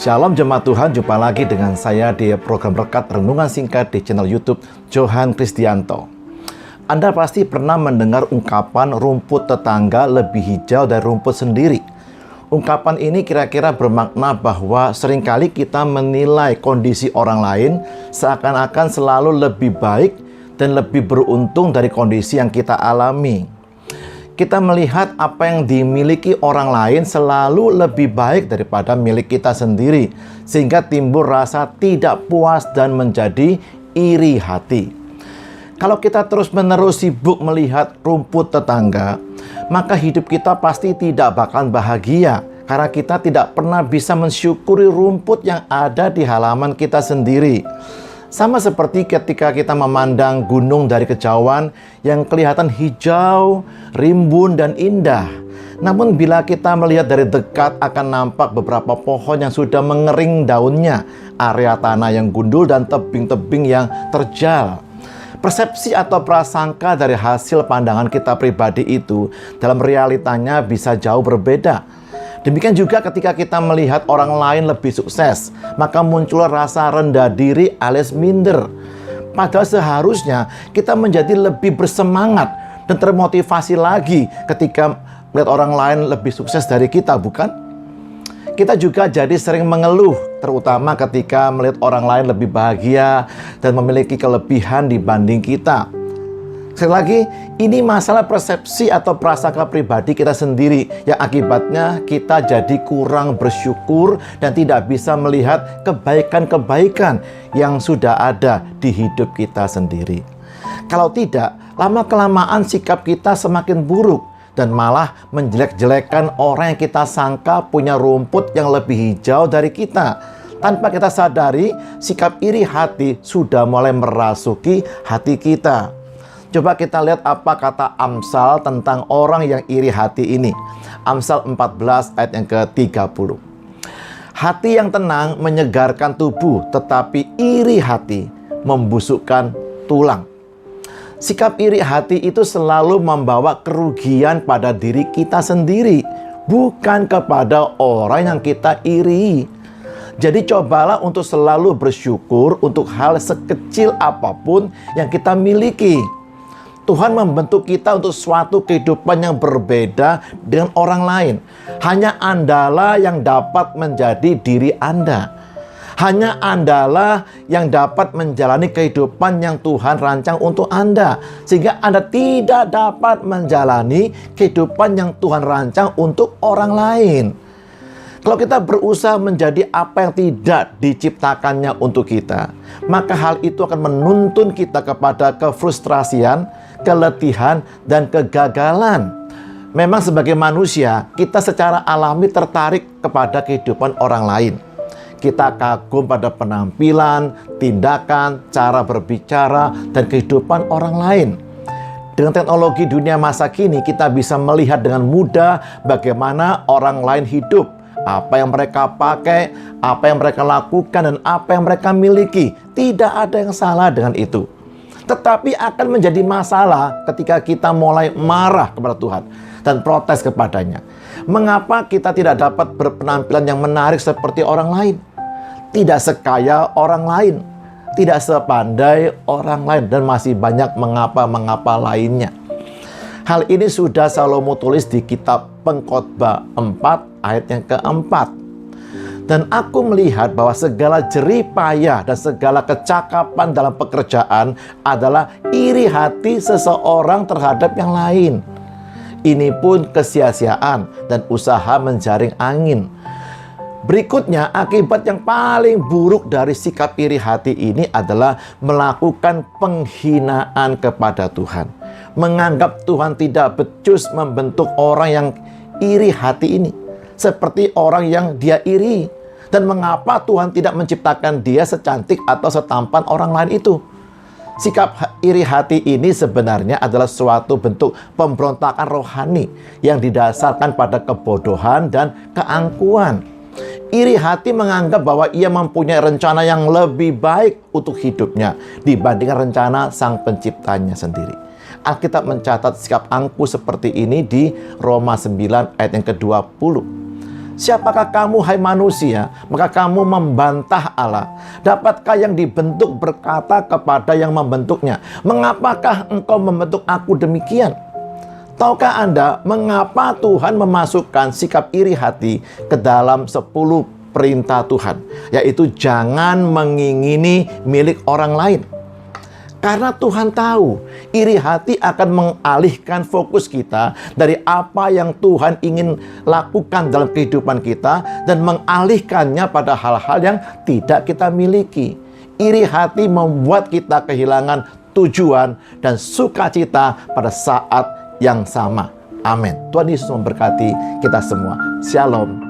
Shalom jemaat Tuhan, jumpa lagi dengan saya di program Rekat Renungan Singkat di channel YouTube Johan Kristianto. Anda pasti pernah mendengar ungkapan rumput tetangga lebih hijau dari rumput sendiri. Ungkapan ini kira-kira bermakna bahwa seringkali kita menilai kondisi orang lain seakan-akan selalu lebih baik dan lebih beruntung dari kondisi yang kita alami. Kita melihat apa yang dimiliki orang lain selalu lebih baik daripada milik kita sendiri, sehingga timbul rasa tidak puas dan menjadi iri hati. Kalau kita terus-menerus sibuk melihat rumput tetangga, maka hidup kita pasti tidak bakal bahagia, karena kita tidak pernah bisa mensyukuri rumput yang ada di halaman kita sendiri. Sama seperti ketika kita memandang gunung dari kejauhan yang kelihatan hijau, rimbun, dan indah. Namun bila kita melihat dari dekat akan nampak beberapa pohon yang sudah mengering daunnya, area tanah yang gundul, dan tebing-tebing yang terjal. Persepsi atau prasangka dari hasil pandangan kita pribadi itu dalam realitanya bisa jauh berbeda. Demikian juga ketika kita melihat orang lain lebih sukses, maka muncul rasa rendah diri alias minder. Padahal seharusnya kita menjadi lebih bersemangat dan termotivasi lagi ketika melihat orang lain lebih sukses dari kita, bukan? Kita juga jadi sering mengeluh, terutama ketika melihat orang lain lebih bahagia dan memiliki kelebihan dibanding kita. Sekali lagi, ini masalah persepsi atau prasangka pribadi kita sendiri yang akibatnya kita jadi kurang bersyukur dan tidak bisa melihat kebaikan-kebaikan yang sudah ada di hidup kita sendiri. Kalau tidak, lama-kelamaan sikap kita semakin buruk dan malah menjelek-jelekan orang yang kita sangka punya rumput yang lebih hijau dari kita. Tanpa kita sadari, sikap iri hati sudah mulai merasuki hati kita. Coba kita lihat apa kata Amsal tentang orang yang iri hati ini. Amsal 14 ayat yang ke-30. Hati yang tenang menyegarkan tubuh, tetapi iri hati membusukkan tulang. Sikap iri hati itu selalu membawa kerugian pada diri kita sendiri, bukan kepada orang yang kita iri. Jadi cobalah untuk selalu bersyukur untuk hal sekecil apapun yang kita miliki. Tuhan membentuk kita untuk suatu kehidupan yang berbeda dengan orang lain. Hanya Andalah yang dapat menjadi diri Anda. Hanya Andalah yang dapat menjalani kehidupan yang Tuhan rancang untuk Anda. Sehingga Anda tidak dapat menjalani kehidupan yang Tuhan rancang untuk orang lain. Kalau kita berusaha menjadi apa yang tidak diciptakannya untuk kita, maka hal itu akan menuntun kita kepada kefrustrasian, keletihan, dan kegagalan. Memang sebagai manusia, kita secara alami tertarik kepada kehidupan orang lain. Kita kagum pada penampilan, tindakan, cara berbicara, dan kehidupan orang lain. Dengan teknologi dunia masa kini, kita bisa melihat dengan mudah bagaimana orang lain hidup. Apa yang mereka pakai, apa yang mereka lakukan, dan apa yang mereka miliki. Tidak ada yang salah dengan itu. Tetapi akan menjadi masalah ketika kita mulai marah kepada Tuhan dan protes kepadanya. Mengapa kita tidak dapat berpenampilan yang menarik seperti orang lain? Tidak sekaya orang lain, tidak sepandai orang lain, dan masih banyak mengapa-mengapa lainnya. Hal ini sudah Salomo tulis di kitab Pengkhotbah 4 ayat yang ke-4. Dan aku melihat bahwa segala jerih payah dan segala kecakapan dalam pekerjaan adalah iri hati seseorang terhadap yang lain. Ini pun kesia-siaan dan usaha menjaring angin. Berikutnya, akibat yang paling buruk dari sikap iri hati ini adalah melakukan penghinaan kepada Tuhan. Menganggap Tuhan tidak becus membentuk orang yang iri hati ini, seperti orang yang dia iri. Dan mengapa Tuhan tidak menciptakan dia secantik atau setampan orang lain itu? Sikap iri hati ini sebenarnya adalah suatu bentuk pemberontakan rohani yang didasarkan pada kebodohan dan keangkuhan. Iri hati menganggap bahwa ia mempunyai rencana yang lebih baik untuk hidupnya dibandingkan rencana Sang Penciptanya sendiri. Alkitab mencatat sikap angkuh seperti ini di Roma 9 ayat yang ke-20. Siapakah kamu, hai manusia, maka kamu membantah Allah? Dapatkah yang dibentuk berkata kepada yang membentuknya, mengapakah engkau membentuk aku demikian? Tahukah Anda mengapa Tuhan memasukkan sikap iri hati ke dalam 10 perintah Tuhan? Yaitu jangan mengingini milik orang lain. Karena Tuhan tahu, iri hati akan mengalihkan fokus kita dari apa yang Tuhan ingin lakukan dalam kehidupan kita dan mengalihkannya pada hal-hal yang tidak kita miliki. Iri hati membuat kita kehilangan tujuan dan sukacita pada saat yang sama. Amin. Tuhan Yesus memberkati kita semua. Shalom.